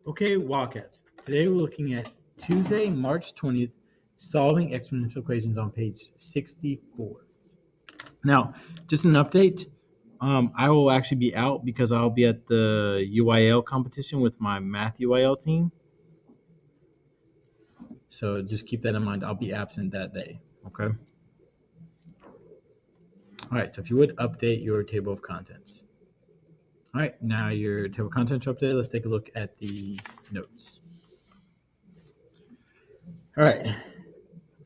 Okay, Wildcats. Today we're looking at Tuesday, March 20th, solving exponential equations on page 64. Now, just an update. I will actually be out because I'll be at the UIL competition with my math UIL team. So just keep that in mind. I'll be absent that day. Okay. All right. So if you would update your table of contents. All right. Now your table of contents are updated. Let's take a look at the notes. All right.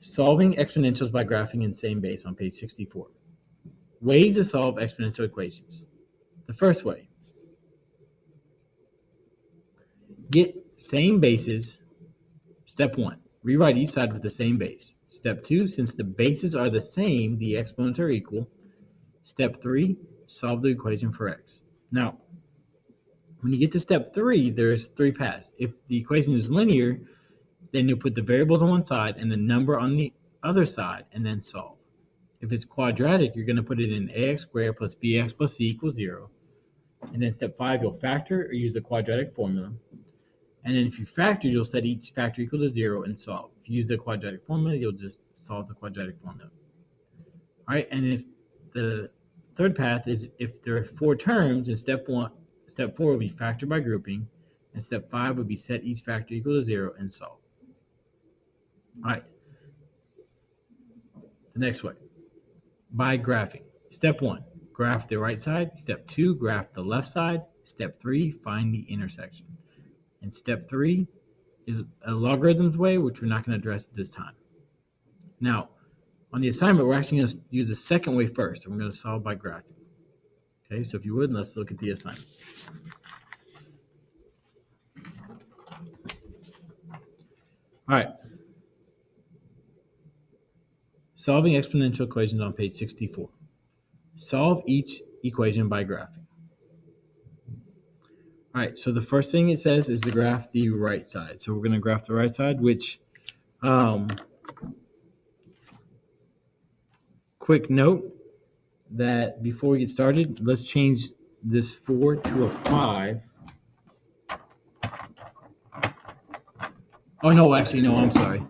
Solving exponentials by graphing in same base on page 64. Ways to solve exponential equations. The first way, get same bases. Step 1, rewrite each side with the same base. Step 2, since the bases are the same, the exponents are equal. Step 3, solve the equation for x. Now, when you get to step 3, there's 3 paths. If the equation is linear, then you'll put the variables on one side and the number on the other side and then solve. If it's quadratic, you're going to put it in ax squared plus bx plus c equals 0. And then step 5, you'll factor or use the quadratic formula. And then if you factor, you'll set each factor equal to 0 and solve. If you use the quadratic formula, you'll just solve the quadratic formula. All right, and if the third path is if there are 4 terms, in step 4 will be factor by grouping, and step 5 would be set each factor equal to 0 and solve. All right, the next way, by graphing. Step 1, graph the right side. Step 2, graph the left side. Step 3, find the intersection. And step 3 is a logarithms way, which we're not going to address at this time. Now, on the assignment, we're actually going to use the second way first, and we're going to solve by graphing. Okay, so if you would, let's look at the assignment. All right. Solving exponential equations on page 64. Solve each equation by graphing. All right, so the first thing it says is to graph the right side. So we're going to graph the right side, which, quick note that before we get started, let's change this 4 to a 5. Oh, no, actually, no, I'm sorry.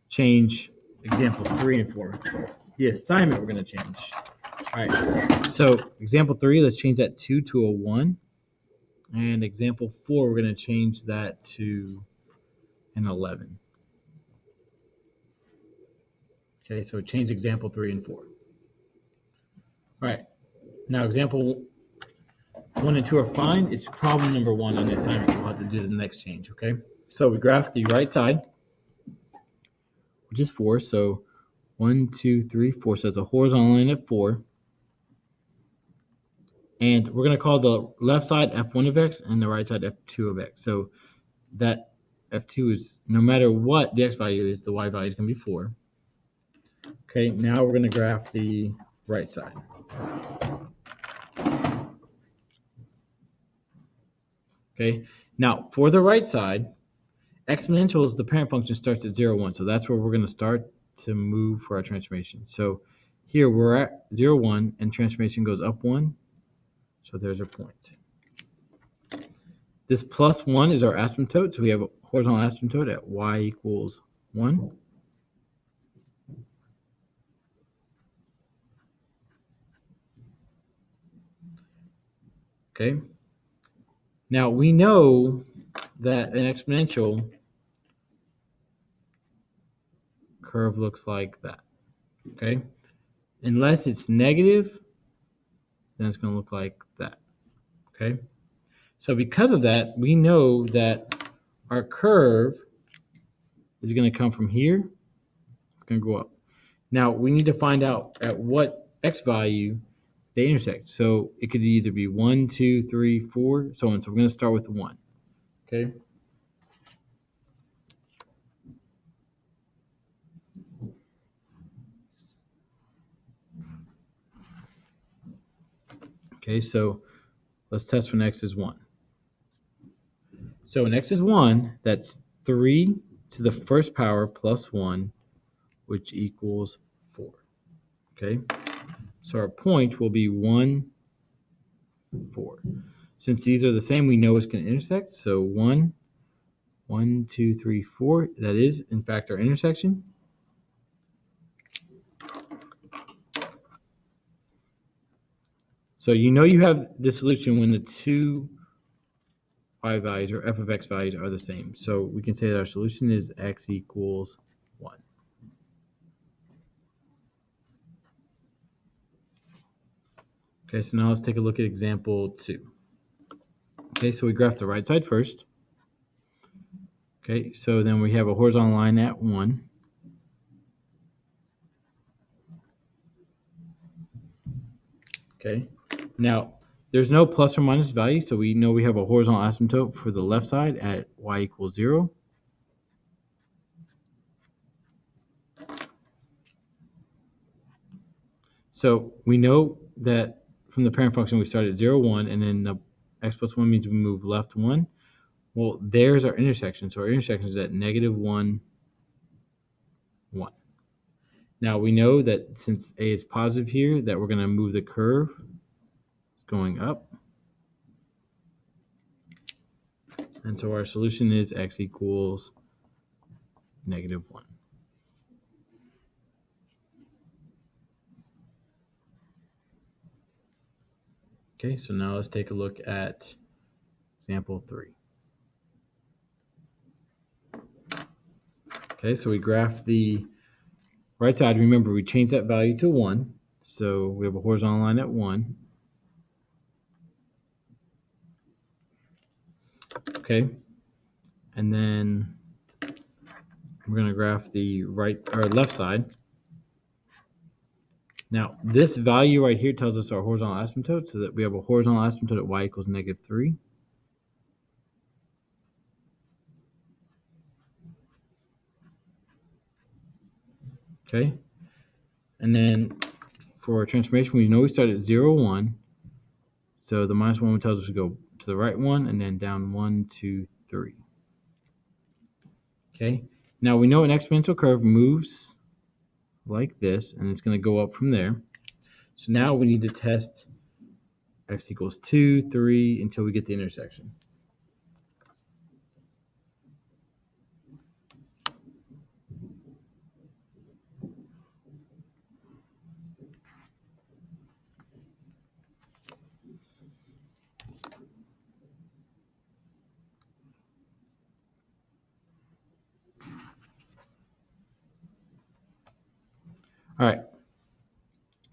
Change example 3 and 4. The assignment we're going to change. All right, so example 3, let's change that 2 to a 1. And example 4, we're going to change that to an 11. Okay, so change example 3 and 4. All right, now example 1 and 2 are fine. It's problem number 1 on the assignment. We'll have to do the next change, okay? So we graph the right side, which is 4. So 1, 2, 3, 4. So it's a horizontal line at 4. And we're going to call the left side f1 of x and the right side f2 of x. So that f2 is, no matter what the x value is, the y value is going to be 4. Okay, now we're going to graph the right side. Okay, now for the right side, exponentials, the parent function starts at 0, 1. So that's where we're going to start to move for our transformation. So here we're at 0, 1, and transformation goes up 1. So there's our point. This plus 1 is our asymptote. So we have a horizontal asymptote at y equals 1. Okay. Now we know that an exponential curve looks like that. Okay. Unless it's negative, then it's going to look like that. Okay. So because of that, we know that our curve is going to come from here. It's going to go up. Now we need to find out at what x value they intersect. So it could either be 1, 2, 3, 4, so on. So we're going to start with 1. Okay. Okay, so let's test when x is 1. So when x is 1, that's 3 to the first power plus 1, which equals 4. Okay, so our point will be 1, 4. Since these are the same, we know it's going to intersect. So 1, 1, 2, 3, 4. That is, in fact, our intersection. So you know you have the solution when the two y values or f of x values are the same. So we can say that our solution is x equals 1. Okay, so now let's take a look at example 2. Okay, so we graph the right side first. Okay, so then we have a horizontal line at 1. Okay, now there's no plus or minus value, so we know we have a horizontal asymptote for the left side at y equals 0. So we know that from the parent function we start at 0, 1, and then the x plus 1 means we move left 1. Well, there's our intersection. So our intersection is at negative 1, 1. Now we know that since a is positive here, that we're going to move the curve going up. And so our solution is x equals negative 1. Okay, so now let's take a look at example 3. Okay, so we graph the right side. Remember, we changed that value to 1. So we have a horizontal line at 1. Okay, and then we're going to graph the right or left side. Now, this value right here tells us our horizontal asymptote, so that we have a horizontal asymptote at y equals negative 3. Okay, and then for transformation, we know we start at 0, 1. So the minus 1 tells us to go to the right 1 and then down 1, 2, 3. Okay, now we know an exponential curve moves like this, and it's going to go up from there. So now we need to test x equals 2, 3 until we get the intersection. All right,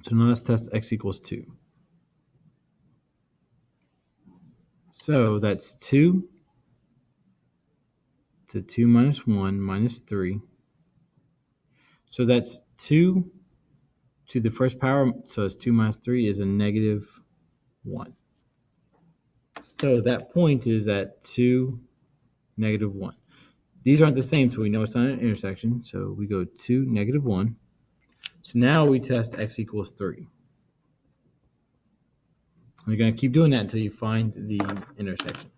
so now let's test x equals 2. So that's 2 to 2 minus 1 minus 3. So that's 2 to the first power, so it's 2 minus 3 is a negative 1. So that point is at 2, negative 1. These aren't the same, so we know it's not an intersection. So we go 2, negative 1. So now we test x equals 3. You're going to keep doing that until you find the intersection.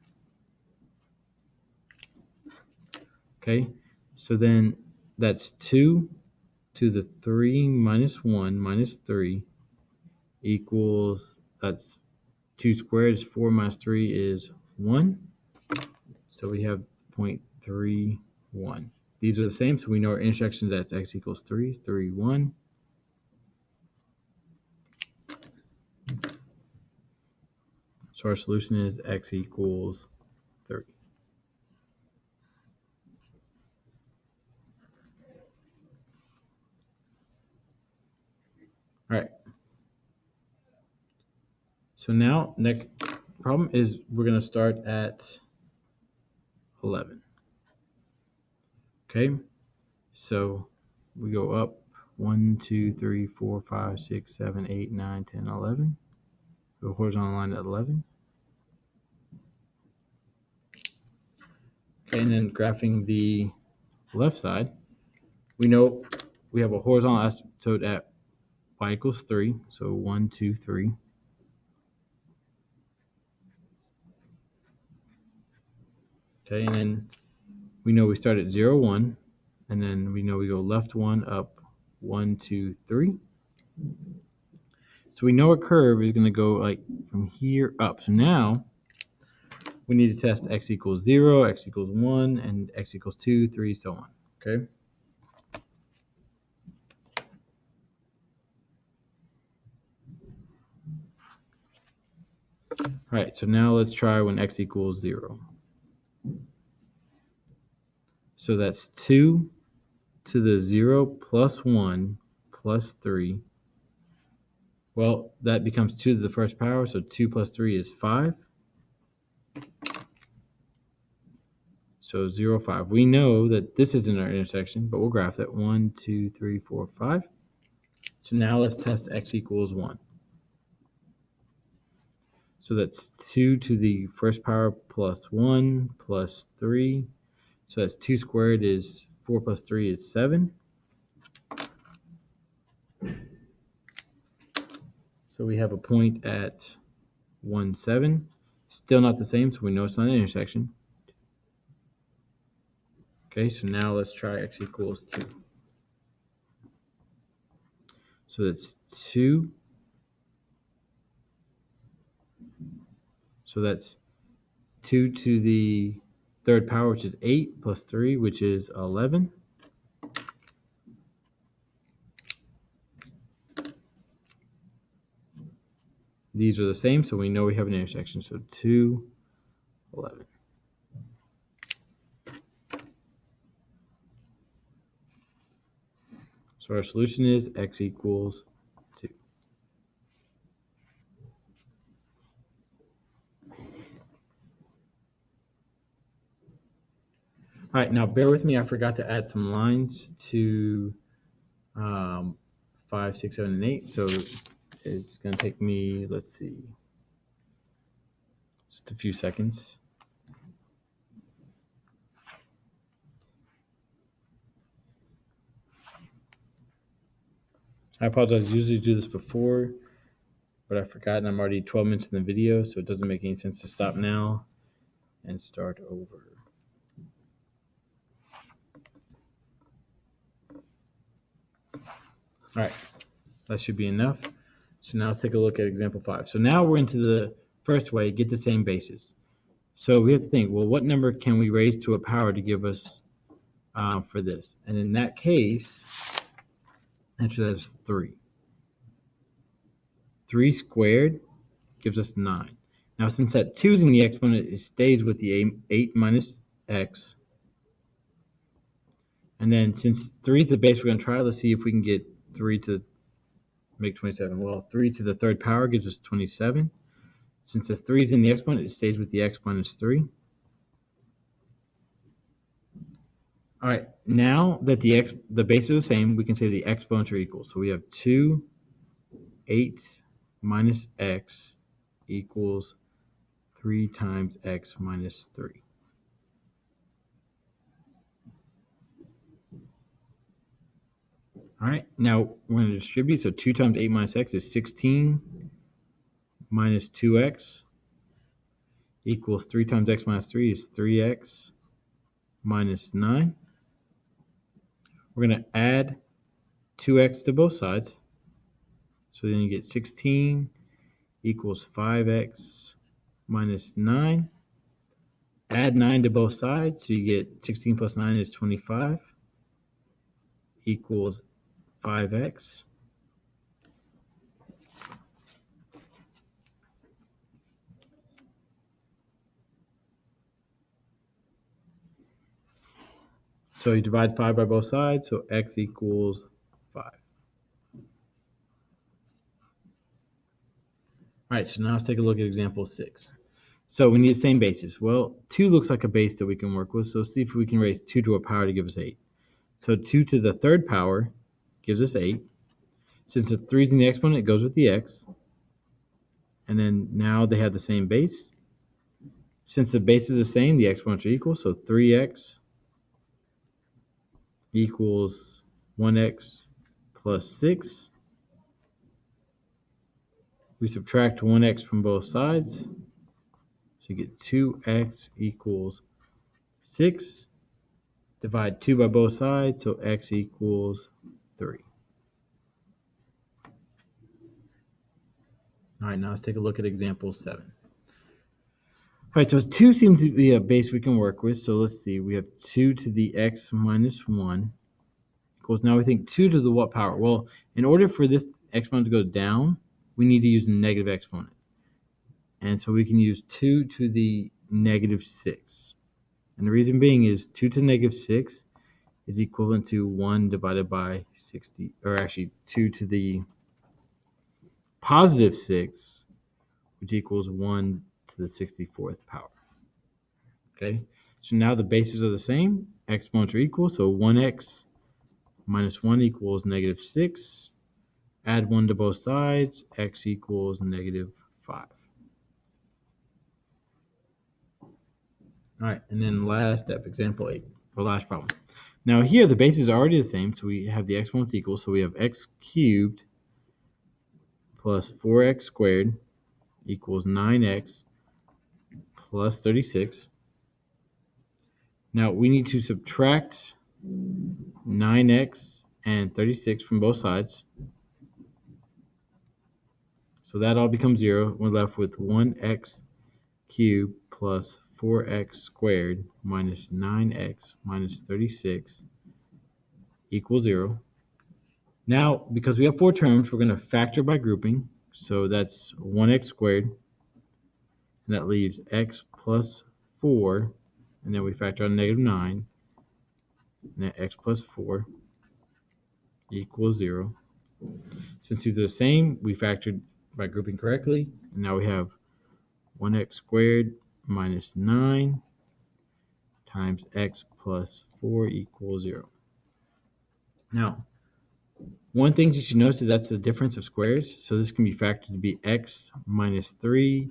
Okay, so then that's 2 to the 3 minus 1 minus 3 equals, that's 2 squared is 4 minus 3 is 1. So we have 0.31. These are the same, so we know our intersections at x equals 3, 3, 1. So our solution is x equals 30. All right. So now, next problem is we're going to start at 11. Okay, so we go up 1, 2, 3, 4, 5, 6, 7, 8, 9, 10, 11. Go horizontal line at 11. Okay, and then graphing the left side, we know we have a horizontal asymptote at y equals 3. So 1, 2, 3. Okay, and then we know we start at 0, 1. And then we know we go left 1, up 1, 2, 3. So we know our curve is going to go like from here up. So now we need to test x equals 0, x equals 1, and x equals 2, 3, so on. Okay? All right, so now let's try when x equals 0. So that's 2 to the 0 plus 1 plus 3. Well, that becomes 2 to the first power, so 2 plus 3 is 5. So 0, 5. We know that this isn't our intersection, but we'll graph it. 1, 2, 3, 4, 5. So now let's test x equals 1. So that's 2 to the first power plus 1 plus 3. So that's 2 squared is 4 plus 3 is 7. So we have a point at 1, 7. Still not the same, so we know it's not an intersection. Okay, so now let's try x equals 2. So that's 2. So that's 2 to the third power, which is 8, plus 3, which is 11. These are the same, so we know we have an intersection. So 2, 11. So our solution is x equals 2. All right, now bear with me. I forgot to add some lines to 5, 6, 7, and 8. So it's going to take me, let's see, just a few seconds. I apologize. I usually do this before, but I've forgotten. I'm already 12 minutes in the video, so it doesn't make any sense to stop now and start over. All right, that should be enough. So now let's take a look at example 5. So now we're into the first way, get the same bases. So we have to think, well, what number can we raise to a power to give us for this? And in that case, answer that is 3. 3 squared gives us 9. Now, since that 2 is in the exponent, it stays with the 8 minus x. And then since 3 is the base, we're going to try. Let's see if we can get 3 to make 27. Well, 3 to the third power gives us 27. Since the 3 is in the exponent, it stays with the x minus 3. All right, now that the bases are the same, we can say the exponents are equal. So we have 2, 8 minus x equals 3 times x minus 3. All right, now we're going to distribute. So 2 times 8 minus x is 16 minus 2x equals 3 times x minus 3 is 3x minus 9. We're going to add 2x to both sides. So then you get 16 equals 5x minus 9. Add 9 to both sides, so you get 16 plus 9 is 25 equals 5x. So you divide 5 by both sides, so x equals 5. All right, so now let's take a look at example 6. So we need the same bases. Well, 2 looks like a base that we can work with, so see if we can raise 2 to a power to give us 8. So 2 to the third power gives us 8. Since the 3 is in the exponent, it goes with the x. And then now they have the same base. Since the base is the same, the exponents are equal, so 3x equals 1x plus 6. We subtract 1x from both sides, so you get 2x equals 6. Divide 2 by both sides, so x equals 3. All right, now let's take a look at example 7. All right, so 2 seems to be a base we can work with. So let's see. We have 2 to the x minus 1 equals, now we think 2 to the what power? Well, in order for this exponent to go down, we need to use a negative exponent. And so we can use 2 to the negative 6. And the reason being is 2 to the negative 6 is equivalent to 1 divided by 60, or actually 2 to the positive 6, which equals 1 to the 64th power. Okay, so now the bases are the same, exponents are equal, so 1x minus 1 equals negative 6. Add 1 to both sides, x equals negative 5. All right, and then last step, example 8, or last problem. Now here the bases are already the same, so we have the exponents equal, so we have x cubed plus 4x squared equals 9x plus 36. Now we need to subtract 9x and 36 from both sides. So that all becomes 0. We're left with 1x cubed plus 4x squared minus 9x minus 36 equals 0. Now, because we have 4 terms, we're going to factor by grouping. So that's 1x squared, and that leaves x plus 4, and then we factor out negative 9, and then x plus 4 equals 0. Since these are the same, we factored by grouping correctly, and now we have 1x squared minus 9 times x plus 4 equals 0. Now, one thing you should notice is that's the difference of squares. So this can be factored to be x minus 3,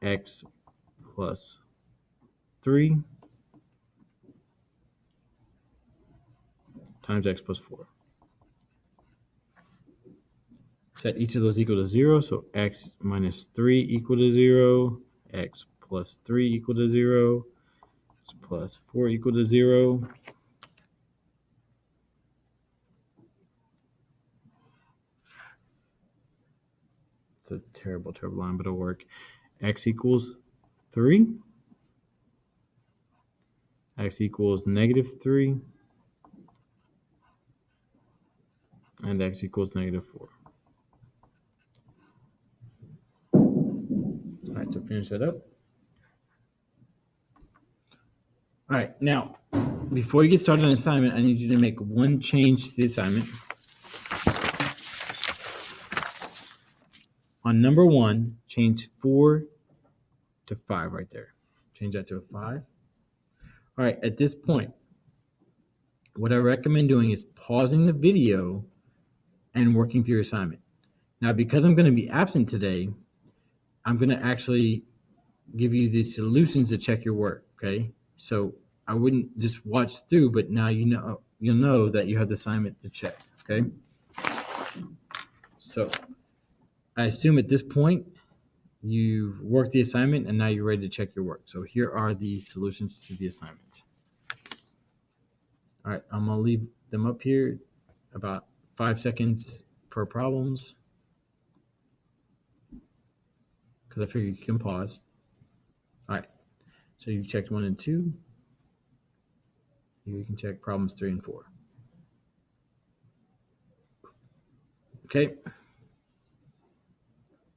x plus 3 times x plus 4. Set each of those equal to 0. So x minus 3 equal to 0, x plus 3 equal to 0, x plus 4 equal to 0. It's a terrible, terrible line, but it'll work. X equals 3. X equals negative 3. And x equals negative 4. All right, so finish that up. All right, now, before you get started on the assignment, I need you to make one change to the assignment. On number 1, change 4 to 5 right there. Change that to a 5. All right, at this point, what I recommend doing is pausing the video and working through your assignment. Now, because I'm going to be absent today, I'm going to actually give you the solutions to check your work, okay? So I wouldn't just watch through, but now you'll know that you have the assignment to check, okay? So I assume at this point you've worked the assignment and now you're ready to check your work. So here are the solutions to the assignment. All right, I'm gonna leave them up here about 5 seconds per problems because I figure you can pause. All right, so you've checked 1 and 2. You can check problems 3 and 4. Okay.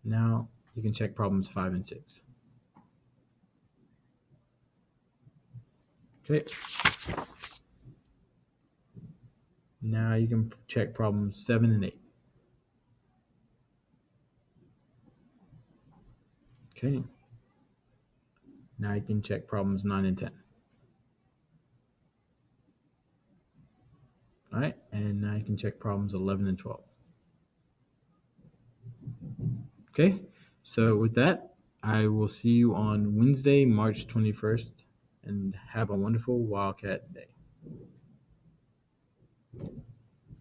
Now you can check problems 5 and 6. Okay. Now you can check problems 7 and 8. Okay. Now you can check problems 9 and 10. All right, and now you can check problems 11 and 12. Okay, so with that, I will see you on Wednesday, March 21st, and have a wonderful Wildcat day.